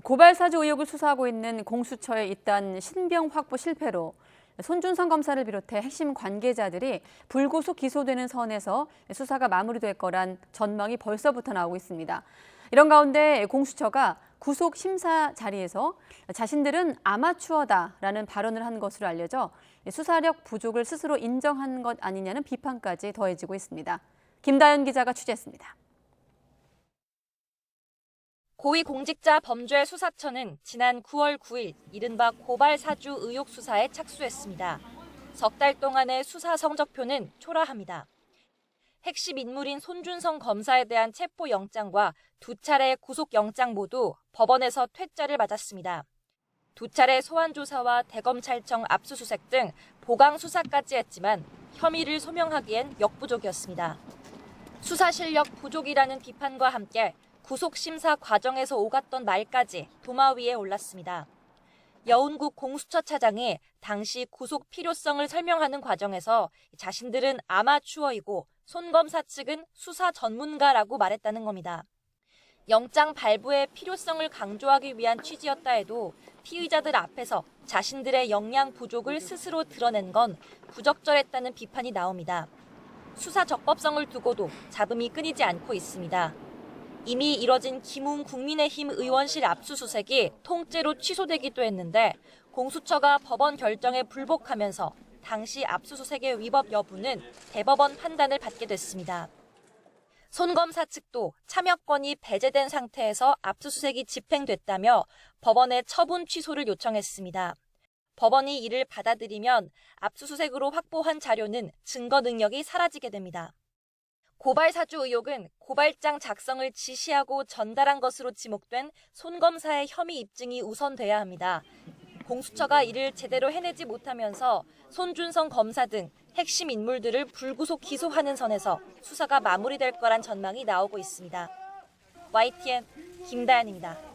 고발 사주 의혹을 수사하고 있는 공수처의 잇단 신병 확보 실패로 손준성 검사를 비롯해 핵심 관계자들이 불구속 기소되는 선에서 수사가 마무리될 거란 전망이 벌써부터 나오고 있습니다. 이런 가운데 공수처가 구속 심사 자리에서 자신들은 아마추어다라는 발언을 한 것으로 알려져 수사력 부족을 스스로 인정한 것 아니냐는 비판까지 더해지고 있습니다. 김다연 기자가 취재했습니다. 고위공직자범죄수사처는 지난 9월 9일 이른바 고발 사주 의혹 수사에 착수했습니다. 석 달 동안의 수사 성적표는 초라합니다. 핵심 인물인 손준성 검사에 대한 체포영장과 2차례 구속영장 모두 법원에서 퇴짜를 맞았습니다. 2차례 소환조사와 대검찰청 압수수색 등 보강 수사까지 했지만 혐의를 소명하기엔 역부족이었습니다. 수사 실력 부족이라는 비판과 함께 구속심사 과정에서 오갔던 말까지 도마 위에 올랐습니다. 여운국 공수처 차장이 당시 구속 필요성을 설명하는 과정에서 자신들은 아마추어이고 손 검사 측은 수사 전문가라고 말했다는 겁니다. 영장 발부의 필요성을 강조하기 위한 취지였다 해도 피의자들 앞에서 자신들의 역량 부족을 스스로 드러낸 건 부적절했다는 비판이 나옵니다. 수사 적법성을 두고도 잡음이 끊이지 않고 있습니다. 이미 이뤄진 김웅 국민의힘 의원실 압수수색이 통째로 취소되기도 했는데 공수처가 법원 결정에 불복하면서 당시 압수수색의 위법 여부는 대법원 판단을 받게 됐습니다. 손 검사 측도 참여권이 배제된 상태에서 압수수색이 집행됐다며 법원에 처분 취소를 요청했습니다. 법원이 이를 받아들이면 압수수색으로 확보한 자료는 증거 능력이 사라지게 됩니다. 고발 사주 의혹은 고발장 작성을 지시하고 전달한 것으로 지목된 손 검사의 혐의 입증이 우선돼야 합니다. 공수처가 이를 제대로 해내지 못하면서 손준성 검사 등 핵심 인물들을 불구속 기소하는 선에서 수사가 마무리될 거란 전망이 나오고 있습니다. YTN 김다연입니다.